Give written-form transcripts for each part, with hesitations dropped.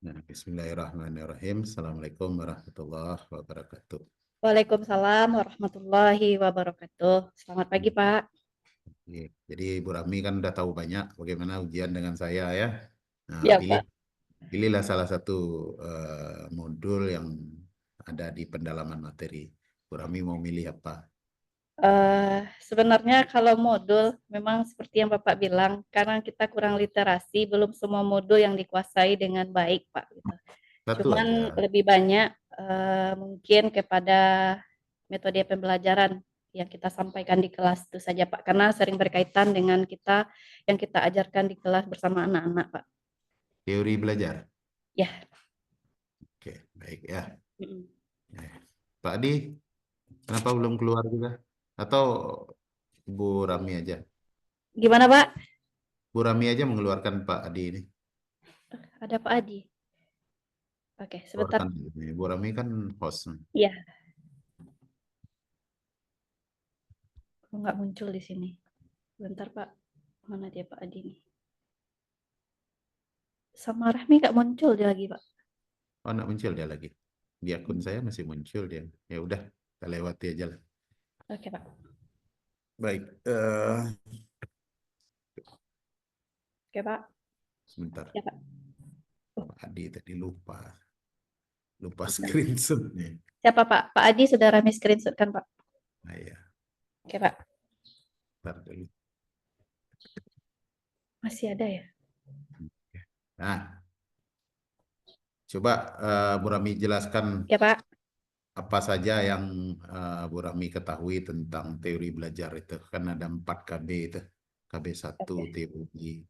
Nah, bismillahirrahmanirrahim. Assalamualaikum warahmatullahi wabarakatuh. Waalaikumsalam warahmatullahi wabarakatuh. Selamat pagi, Pak. Oke, jadi Bu Rami kan udah tahu banyak bagaimana ujian dengan saya ya. Nah, Ya, Pak. pilihlah salah satu modul yang ada di pendalaman materi. Bu Rami mau milih apa? Sebenarnya kalau modul memang seperti yang Bapak bilang, karena kita kurang literasi, belum semua modul yang dikuasai dengan baik, Pak. Gitu. Satu Cuman aja. lebih banyak mungkin kepada metode pembelajaran yang kita sampaikan di kelas itu saja, Pak. Karena sering berkaitan dengan kita yang kita ajarkan di kelas bersama anak-anak, Pak. Teori belajar. Ya. Oke, baik ya. Mm-mm. Eh, Pak Adi, kenapa belum keluar juga? Atau Bu Rami aja? Gimana, Pak? Bu Rami aja mengeluarkan Pak Adi ini. Ada Pak Adi. Oke, sebentar. Keluarkan. Bu Rami kan host. Iya. Kok nggak muncul di sini? Bentar Pak, mana dia Pak Adi nih? Sama Rahmi nggak muncul dia lagi Pak. Oh, nggak muncul dia lagi. Di akun saya masih muncul dia. Ya udah, kita lewati aja lah. Oke Pak. Baik, Oke Pak. sebentar. Ya Pak. Oh, Pak Adi tadi lupa, screenshot nih. siapa Pak? Pak Adi sudah Rahmi screenshot kan Pak? Nah ya, Oke Pak. ntar dulu. Masih ada ya? Nah, coba Bu Rami jelaskan Ya Pak. apa saja yang Bu Rami ketahui tentang teori belajar itu. Kan ada 4 KB itu. KB1 Oke. teori,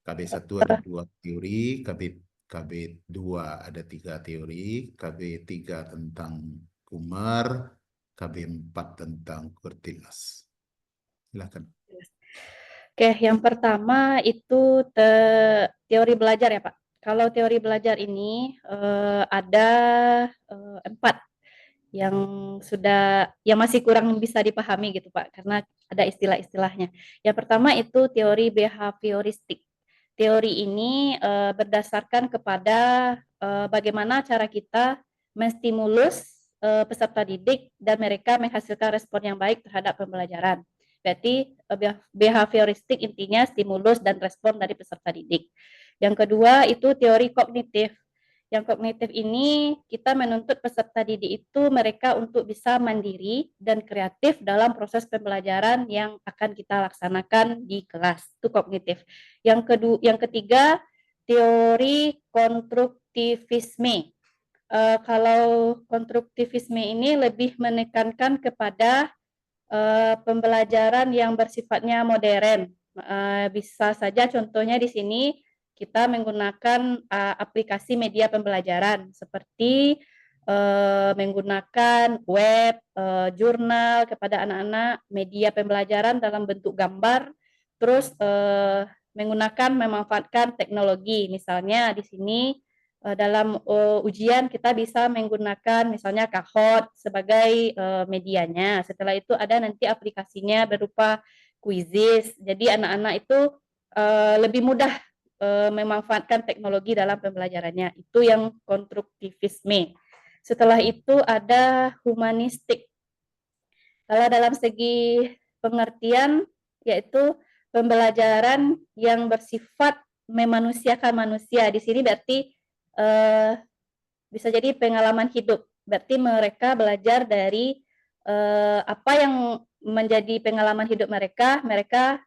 KB1 ada 2 teori, KB2 ada 3 teori, KB3 tentang Kumar, KB4 tentang Kurtilas. Silakan. Oke, yang pertama itu teori belajar ya Pak. Kalau teori belajar ini ada empat yang yang masih kurang bisa dipahami gitu Pak, karena ada istilah-istilahnya. Yang pertama itu teori behavioristik. Teori ini berdasarkan kepada bagaimana cara kita menstimulus peserta didik dan mereka menghasilkan respon yang baik terhadap pembelajaran. Berarti behavioristik intinya stimulus dan respon dari peserta didik. Yang kedua itu teori kognitif. Yang kognitif ini kita menuntut peserta didik itu mereka untuk bisa mandiri dan kreatif dalam proses pembelajaran yang akan kita laksanakan di kelas. Itu kognitif. Yang ketiga teori konstruktivisme. Kalau konstruktivisme ini lebih menekankan kepada pembelajaran yang bersifatnya modern. Bisa saja contohnya di sini kita menggunakan aplikasi media pembelajaran seperti menggunakan web, jurnal kepada anak-anak, media pembelajaran dalam bentuk gambar, terus menggunakan memanfaatkan teknologi. Misalnya di sini dalam ujian kita bisa menggunakan misalnya Kahoot sebagai medianya. Setelah itu ada nanti aplikasinya berupa quizzes. Jadi anak-anak itu lebih mudah memanfaatkan teknologi dalam pembelajarannya. Itu yang konstruktivisme. Setelah itu ada humanistik. Kalau dalam segi pengertian yaitu pembelajaran yang bersifat memanusiakan manusia. Di sini berarti eh, bisa jadi pengalaman hidup. Berarti mereka belajar dari apa yang menjadi pengalaman hidup mereka, mereka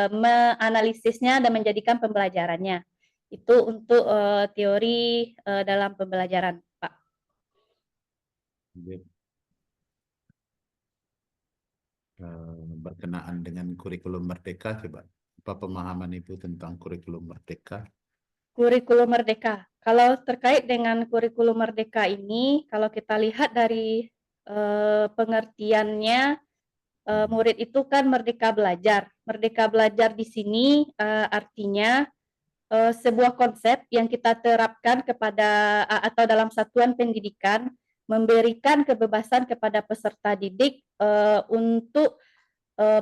menganalisisnya dan menjadikan pembelajarannya. Itu untuk teori dalam pembelajaran, Pak. Berkenaan dengan kurikulum merdeka, coba. Apa pemahaman Ibu tentang kurikulum merdeka? Kurikulum Merdeka. Kalau terkait dengan kurikulum Merdeka ini, kalau kita lihat dari pengertiannya, murid itu kan merdeka belajar. Merdeka belajar di sini artinya sebuah konsep yang kita terapkan kepada atau dalam satuan pendidikan memberikan kebebasan kepada peserta didik untuk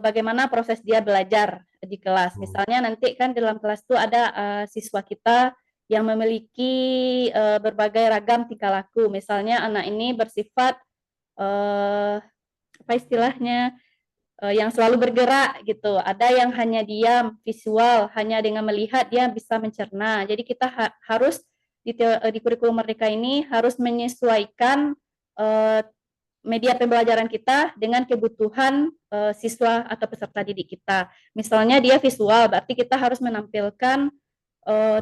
bagaimana proses dia belajar di kelas. Oh, Misalnya nanti kan dalam kelas itu ada siswa kita yang memiliki berbagai ragam tingkah laku. Misalnya anak ini bersifat apa istilahnya, yang selalu bergerak gitu. Ada yang hanya diam, visual, hanya dengan melihat dia bisa mencerna. Jadi kita harus di kurikulum Merdeka ini harus menyesuaikan media pembelajaran kita dengan kebutuhan siswa atau peserta didik kita. Misalnya dia visual, berarti kita harus menampilkan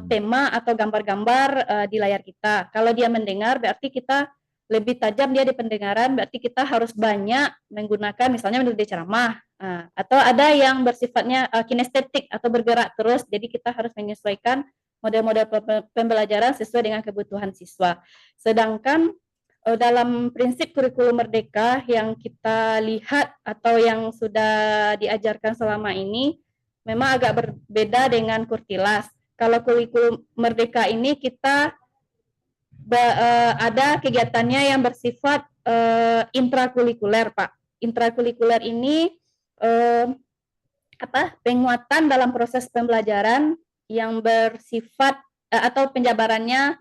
tema atau gambar-gambar di layar kita. Kalau dia mendengar, berarti kita lebih tajam dia di pendengaran, berarti kita harus banyak menggunakan misalnya menurut ceramah. Atau ada yang bersifatnya kinestetik atau bergerak terus, jadi kita harus menyesuaikan model-model pembelajaran sesuai dengan kebutuhan siswa. Sedangkan dalam prinsip kurikulum Merdeka yang kita lihat atau yang sudah diajarkan selama ini memang agak berbeda dengan Kurtilas. Kalau kurikulum Merdeka ini kita ada kegiatannya yang bersifat intrakurikuler, Pak. Intrakurikuler ini penguatan dalam proses pembelajaran yang bersifat atau penjabarannya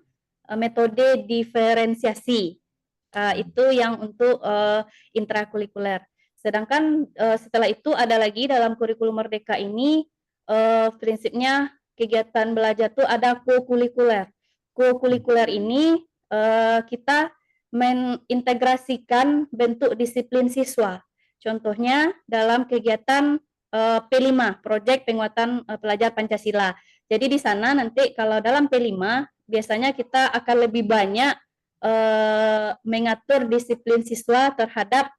metode diferensiasi. Itu yang untuk intrakurikuler. Sedangkan setelah itu ada lagi dalam kurikulum Merdeka ini prinsipnya kegiatan belajar itu ada kokurikuler. Kokurikuler ini kita mengintegrasikan bentuk disiplin siswa. Contohnya dalam kegiatan P5, Proyek Penguatan Pelajar Pancasila. Jadi di sana nanti kalau dalam P5 biasanya kita akan lebih banyak mengatur disiplin siswa terhadap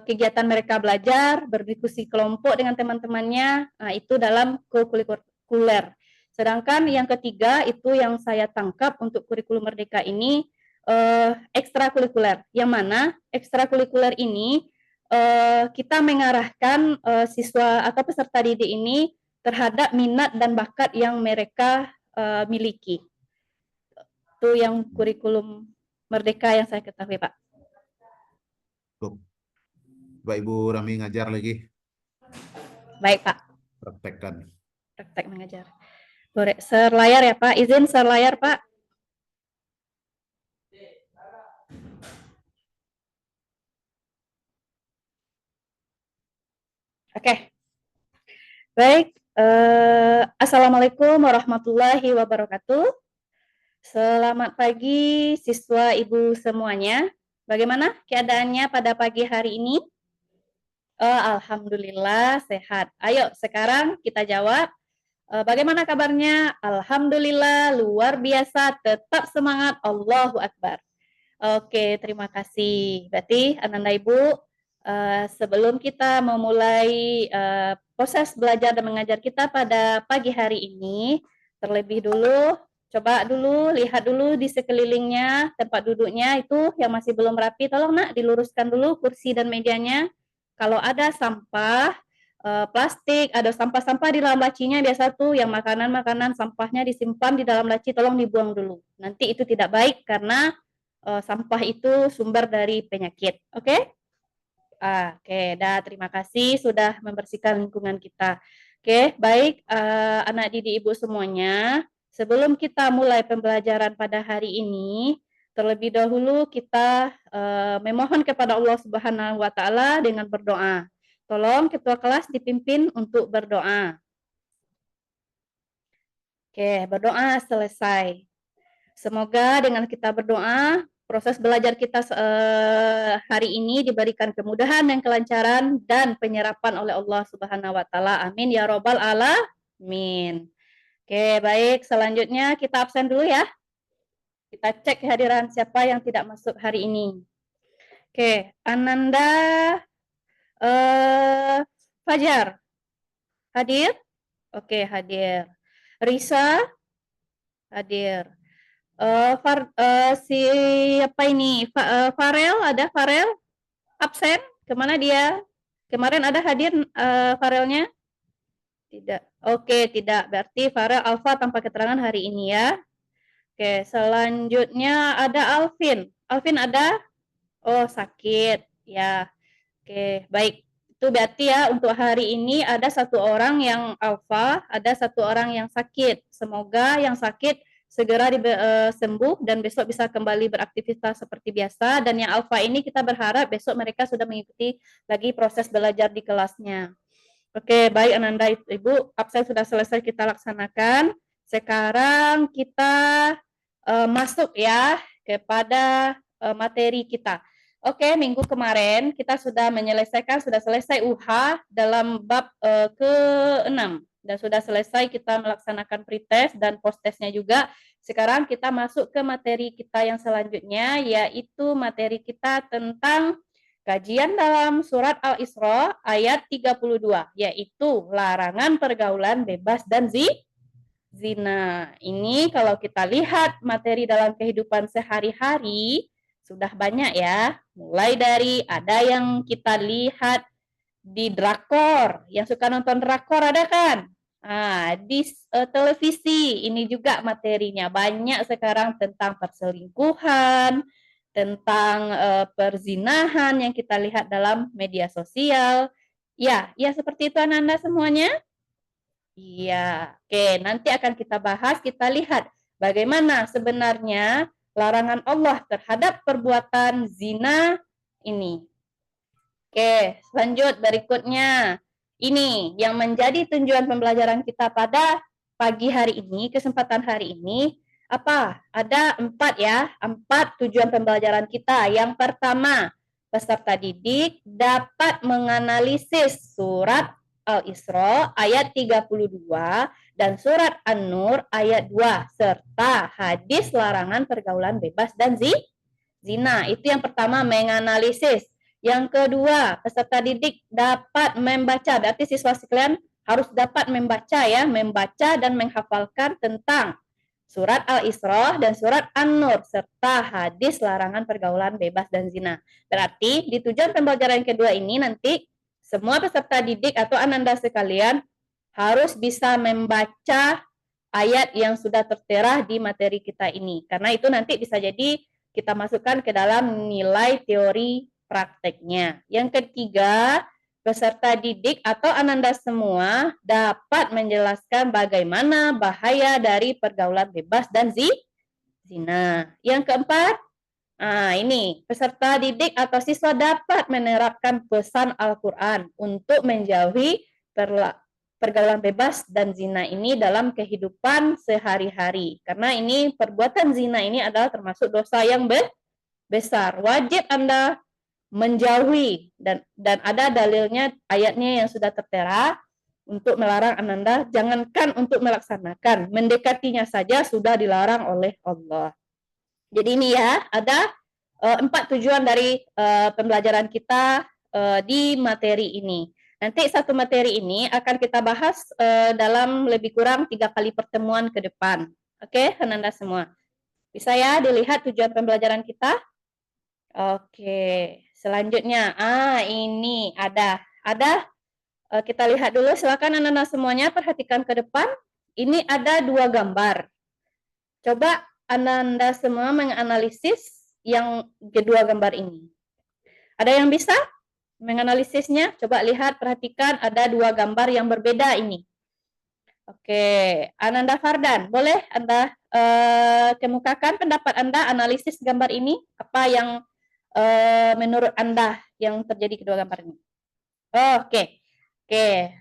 kegiatan mereka belajar, berdiskusi kelompok dengan teman-temannya, itu dalam kokurikuler. Sedangkan yang ketiga itu yang saya tangkap untuk kurikulum Merdeka ini ekstrakurikuler. Yang mana ekstrakurikuler ini kita mengarahkan siswa atau peserta didik ini terhadap minat dan bakat yang mereka miliki. Itu yang kurikulum Merdeka yang saya ketahui, Pak. Baik, Ibu Rami ngajar lagi. Baik, Pak. Praktekkan. Praktek mengajar. Boleh share layar ya, Pak. Izin share layar, Pak. Oke. Baik. Assalamualaikum warahmatullahi wabarakatuh. Selamat pagi siswa Ibu semuanya. Bagaimana keadaannya pada pagi hari ini? Alhamdulillah sehat. Ayo sekarang kita jawab. Bagaimana kabarnya? Alhamdulillah luar biasa, tetap semangat, Allahu Akbar. Oke, terima kasih. Berarti Ananda Ibu, sebelum kita memulai proses belajar dan mengajar kita pada pagi hari ini, terlebih dulu coba dulu lihat dulu di sekelilingnya tempat duduknya itu yang masih belum rapi, tolong Nak diluruskan dulu kursi dan mejanya. Kalau ada sampah plastik, ada sampah-sampah di dalam lacinya, biasa tuh yang makanan-makanan sampahnya disimpan di dalam laci, tolong dibuang dulu. Nanti itu tidak baik karena sampah itu sumber dari penyakit. Oke? Oke, terima kasih sudah membersihkan lingkungan kita. Oke, baik anak didik Ibu semuanya. Sebelum kita mulai pembelajaran pada hari ini, terlebih dahulu kita memohon kepada Allah Subhanahu wa taala dengan berdoa. Tolong ketua kelas dipimpin untuk berdoa. Oke, berdoa selesai. Semoga dengan kita berdoa, proses belajar kita hari ini diberikan kemudahan dan kelancaran dan penyerapan oleh Allah Subhanahu wa taala. Amin ya robbal alamin. Oke, baik. Selanjutnya kita absen dulu ya. Kita cek kehadiran siapa yang tidak masuk hari ini. Oke, Ananda Fajar. Hadir? Oke, hadir. Risa? Hadir. Siapa ini? Farel, ada Farel? Absen? Kemana dia? Kemarin ada hadir Farelnya? Tidak. Oke, tidak. Berarti Farel Alfa tanpa keterangan hari ini ya. Oke, selanjutnya ada Alvin. Alvin ada? Oh, sakit. Ya. Oke, baik. Itu berarti ya untuk hari ini ada satu orang yang alfa, ada satu orang yang sakit. Semoga yang sakit segera sembuh dan besok bisa kembali beraktivitas seperti biasa. Dan yang alfa ini kita berharap besok mereka sudah mengikuti lagi proses belajar di kelasnya. Oke, baik Ananda Ibu, absen sudah selesai kita laksanakan. Sekarang kita masuk ya kepada materi kita. Oke, minggu kemarin kita sudah sudah selesai UH dalam bab ke-6 dan sudah selesai kita melaksanakan pretest dan posttestnya juga. Sekarang kita masuk ke materi kita yang selanjutnya, yaitu materi kita tentang kajian dalam surat Al-Isra ayat 32, yaitu larangan pergaulan bebas dan zina. Ini kalau kita lihat materi dalam kehidupan sehari-hari, sudah banyak ya. Mulai dari ada yang kita lihat di drakor, yang suka nonton drakor ada kan? Di televisi ini juga materinya banyak sekarang tentang perselingkuhan, tentang perzinahan yang kita lihat dalam media sosial. Ya, seperti itu Ananda semuanya. Iya, oke. Nanti akan kita bahas, kita lihat bagaimana sebenarnya larangan Allah terhadap perbuatan zina ini. Oke, lanjut berikutnya. Ini yang menjadi tujuan pembelajaran kita pada pagi hari ini, kesempatan hari ini, apa? Ada 4 ya, 4 tujuan pembelajaran kita. Yang pertama, peserta didik dapat menganalisis surat Al-Isra ayat 32 dan surat An-Nur ayat 2 serta hadis larangan pergaulan bebas dan zina. Itu yang pertama, menganalisis. Yang kedua, peserta didik dapat membaca. Berarti siswa sekalian harus dapat membaca ya, membaca dan menghafalkan tentang surat Al-Isra dan surat An-Nur serta hadis larangan pergaulan bebas dan zina. Berarti di tujuan pembelajaran yang kedua ini nanti semua peserta didik atau ananda sekalian harus bisa membaca ayat yang sudah tertera di materi kita ini. Karena itu nanti bisa jadi kita masukkan ke dalam nilai teori prakteknya. Yang ketiga, peserta didik atau ananda semua dapat menjelaskan bagaimana bahaya dari pergaulan bebas dan zina. Yang keempat, ini peserta didik atau siswa dapat menerapkan pesan Al-Quran untuk menjauhi pergaulan bebas dan zina ini dalam kehidupan sehari-hari. Karena ini perbuatan zina ini adalah termasuk dosa yang besar. Wajib Anda menjauhi dan ada dalilnya ayatnya yang sudah tertera untuk melarang Ananda, jangankan untuk melaksanakan, mendekatinya saja sudah dilarang oleh Allah. Jadi ini ya, ada 4 tujuan dari pembelajaran kita di materi ini. Nanti satu materi ini akan kita bahas dalam lebih kurang 3 kali pertemuan ke depan. Oke, Ananda semua. Bisa ya dilihat tujuan pembelajaran kita? Oke, selanjutnya, ini ada kita lihat dulu, silakan anak-anak semuanya perhatikan ke depan. Ini ada 2 gambar. Coba Anda semua menganalisis yang kedua gambar ini. Ada yang bisa menganalisisnya? Coba lihat, perhatikan ada 2 gambar yang berbeda ini. Oke, Ananda Fardan, boleh Anda kemukakan pendapat Anda analisis gambar ini? Apa yang menurut Anda yang terjadi kedua gambar ini?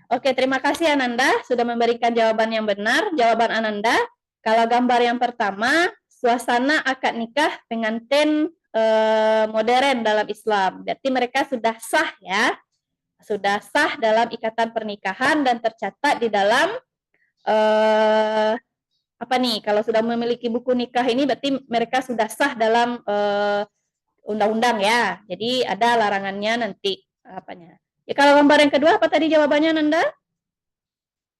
Oke, terima kasih Ananda sudah memberikan jawaban yang benar. Jawaban Ananda, kalau gambar yang pertama, suasana akad nikah pengantin modern dalam Islam. Berarti mereka sudah sah ya, sudah sah dalam ikatan pernikahan dan tercatat di dalam apa nih? Kalau sudah memiliki buku nikah ini berarti mereka sudah sah dalam undang-undang ya. Jadi ada larangannya nanti apanya. Ya, kalau gambar yang kedua apa tadi jawabannya Nanda?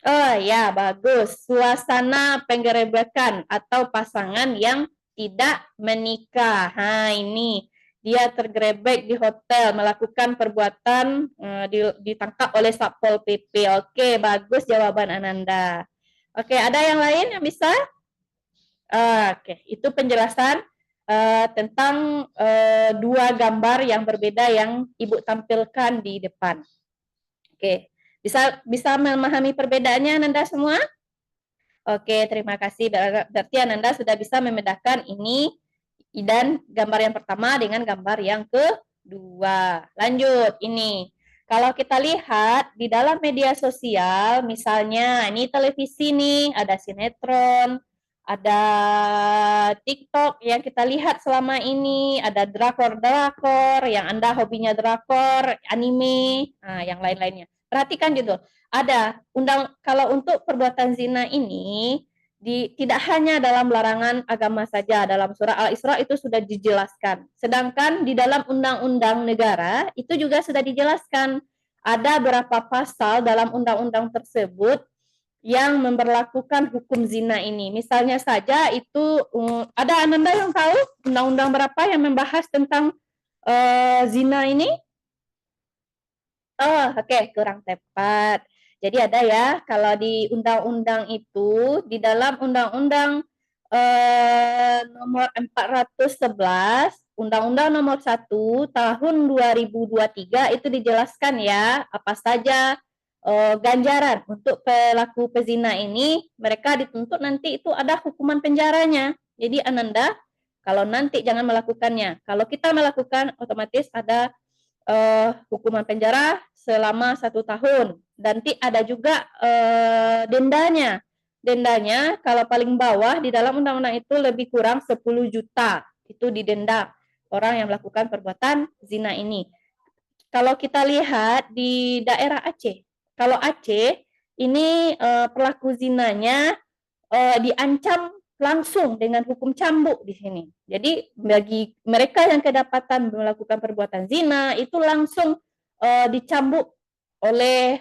Oh ya, bagus. Suasana penggerebekan atau pasangan yang tidak menikah. Ini dia tergerebek di hotel melakukan perbuatan ditangkap oleh Satpol PP. Oke, bagus jawaban Ananda. Oke, ada yang lain yang bisa? Oke, itu penjelasan tentang 2 gambar yang berbeda yang Ibu tampilkan di depan. Oke, bisa memahami perbedaannya Nanda semua? Oke, terima kasih. Berarti Ananda sudah bisa membedakan ini dan gambar yang pertama dengan gambar yang kedua. Lanjut, ini. Kalau kita lihat di dalam media sosial, misalnya ini televisi nih, ada sinetron, ada TikTok yang kita lihat selama ini, ada drakor-drakor, yang Anda hobinya drakor, anime, nah, yang lain-lainnya. Perhatikan judul. Ada kalau untuk perbuatan zina ini tidak hanya dalam larangan agama saja, dalam surah Al-Isra itu sudah dijelaskan. Sedangkan di dalam undang-undang negara itu juga sudah dijelaskan. Ada berapa pasal dalam undang-undang tersebut yang memberlakukan hukum zina ini. Misalnya saja itu ada Ananda yang tahu undang-undang berapa yang membahas tentang zina ini? Oh, oke, kurang tepat. Jadi ada ya, kalau di undang-undang itu, di dalam undang-undang nomor 411, Undang-Undang nomor 1 tahun 2023 itu dijelaskan ya, apa saja ganjaran untuk pelaku pezina ini, mereka dituntut nanti itu ada hukuman penjaranya. Jadi Ananda, kalau nanti jangan melakukannya. Kalau kita melakukan, otomatis ada hukuman penjara selama 1 tahun. Nanti ada juga dendanya. Dendanya kalau paling bawah di dalam undang-undang itu lebih kurang 10 juta. Itu didenda orang yang melakukan perbuatan zina ini. Kalau kita lihat di daerah Aceh, kalau Aceh ini pelaku zinanya diancam langsung dengan hukum cambuk di sini. Jadi bagi mereka yang kedapatan melakukan perbuatan zina itu langsung dicambuk oleh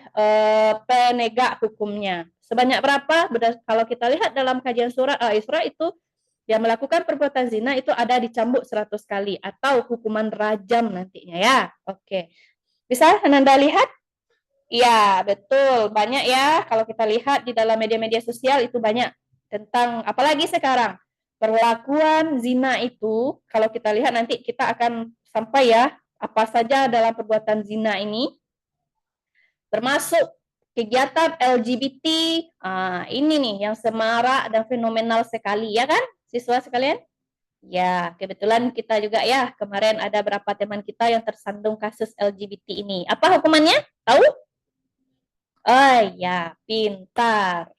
penegak hukumnya. Sebanyak berapa? Kalau kita lihat dalam kajian surah Al-Isra itu yang melakukan perbuatan zina itu ada dicambuk 100 kali atau hukuman rajam nantinya ya. Oke. Bisa Ananda lihat? Iya, betul. Banyak ya kalau kita lihat di dalam media-media sosial itu banyak tentang apalagi sekarang perlakuan zina itu kalau kita lihat nanti kita akan sampai ya apa saja dalam perbuatan zina ini termasuk kegiatan LGBT. Ini nih yang semarak dan fenomenal sekali ya kan siswa sekalian. Ya, kebetulan kita juga ya kemarin ada berapa teman kita yang tersandung kasus LGBT ini. Apa hukumannya? Tahu? Oh ya, pintar.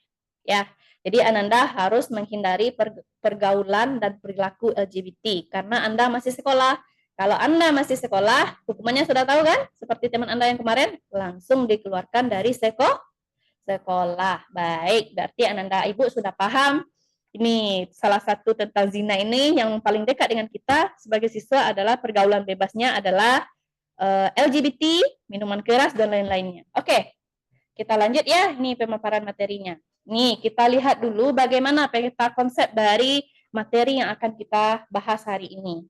Ya, jadi Ananda harus menghindari pergaulan dan perilaku LGBT karena Anda masih sekolah. Kalau Anda masih sekolah, hukumannya sudah tahu kan? Seperti teman Anda yang kemarin, langsung dikeluarkan dari sekolah. Baik, berarti Ananda Ibu sudah paham. Ini salah satu tentang zina ini yang paling dekat dengan kita sebagai siswa adalah pergaulan bebasnya adalah LGBT, minuman keras, dan lain-lainnya. Oke, kita lanjut ya, ini pemaparan materinya. Nih, kita lihat dulu bagaimana peta konsep dari materi yang akan kita bahas hari ini.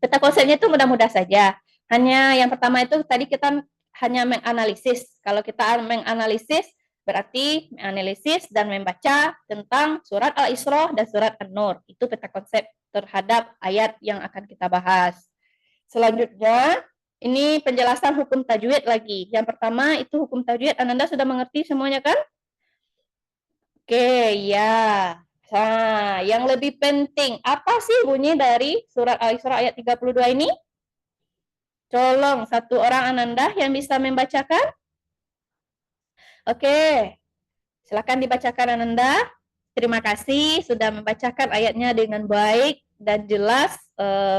Peta konsepnya itu mudah-mudah saja. Hanya yang pertama itu tadi kita hanya menganalisis. Kalau kita menganalisis, berarti menganalisis dan membaca tentang surat Al-Isra dan surat An-Nur. Itu peta konsep terhadap ayat yang akan kita bahas. Selanjutnya, ini penjelasan hukum tajwid lagi. Yang pertama itu hukum tajwid. Ananda sudah mengerti semuanya kan? Oke, ya. Nah, yang lebih penting, apa sih bunyi dari surat Al-Isra ayat 32 ini? Tolong satu orang Ananda yang bisa membacakan. Oke, silakan dibacakan Ananda. Terima kasih sudah membacakan ayatnya dengan baik dan jelas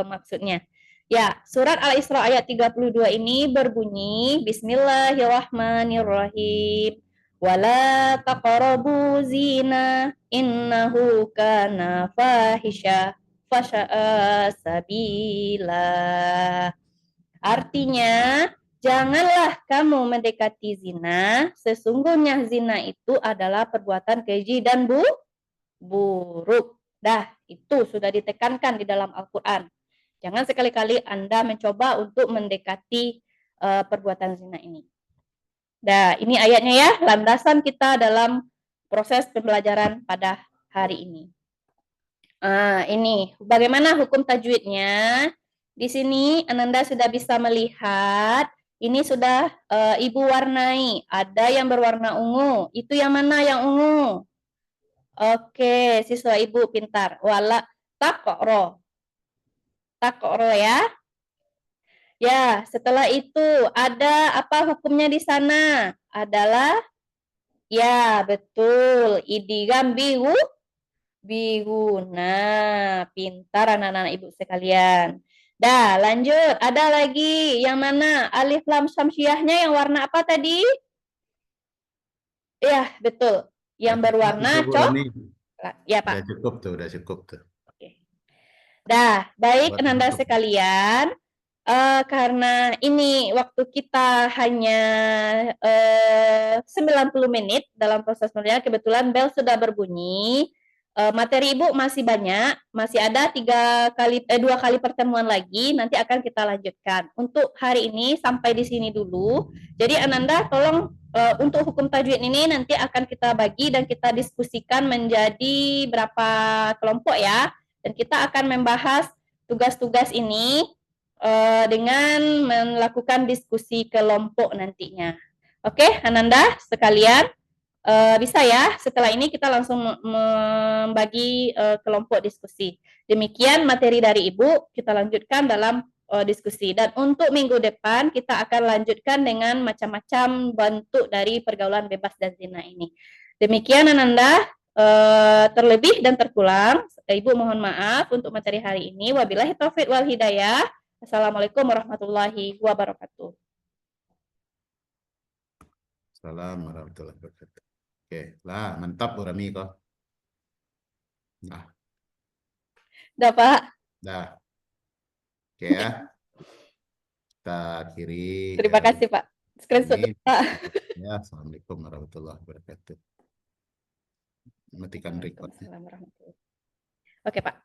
maksudnya. Ya, surat Al-Isra ayat 32 ini berbunyi Bismillahirrahmanirrahim. Wala taqrabu zina innahu kana fahisha fasya'a sabila. Artinya, janganlah kamu mendekati zina, sesungguhnya zina itu adalah perbuatan keji dan buruk. Dah, itu sudah ditekankan di dalam Al-Quran. Jangan sekali-kali Anda mencoba untuk mendekati perbuatan zina ini. Dah, ini ayatnya ya, landasan kita dalam proses pembelajaran pada hari ini. Ini bagaimana hukum tajwidnya? Di sini Ananda sudah bisa melihat, ini sudah Ibu warnai. Ada yang berwarna ungu. Itu yang mana yang ungu? Oke, siswa ibu pintar. Wala takoro. Takoro ya. Ya, setelah itu ada apa hukumnya di sana? Adalah ya, betul. Idigam bigu. Bigu. Nah, pintar anak-anak ibu sekalian. Dah, lanjut. Ada lagi yang mana? Alif lam syamsiahnya yang warna apa tadi? Ya, betul. Yang berwarna Itu Bu Rami. Ya, Pak. Udah cukup tuh. Oke. Dah, baik Buat Ananda untuk sekalian. Karena ini waktu kita hanya 90 menit dalam proses pengerjaan, kebetulan bel sudah berbunyi. Materi Ibu masih banyak, masih ada 2 kali pertemuan lagi, nanti akan kita lanjutkan. Untuk hari ini sampai di sini dulu. Jadi Ananda tolong untuk hukum tajwid ini nanti akan kita bagi dan kita diskusikan menjadi berapa kelompok ya. Dan kita akan membahas tugas-tugas ini dengan melakukan diskusi kelompok nantinya. Oke, Ananda sekalian, bisa ya. Setelah ini kita langsung membagi kelompok diskusi. Demikian materi dari Ibu, kita lanjutkan dalam diskusi. Dan untuk minggu depan kita akan lanjutkan dengan macam-macam bentuk dari pergaulan bebas dan zina ini. Demikian Ananda, terlebih dan terpulang, Ibu mohon maaf untuk materi hari ini. Wabillahi taufiq wal hidayah. Assalamualaikum warahmatullahi wabarakatuh. Assalamualaikum warahmatullahi wabarakatuh. Oke, lah mantap Bu Rami kok. Nah, Dah, Pak. dah. Oke ya. Kita akhiri Terima kasih, Pak. Screenshot, ini. Pak. Ya, Assalamualaikum warahmatullahi wabarakatuh. Matikan record. Waalaikumsalam warahmatullahi wabarakatuh. Oke, Pak.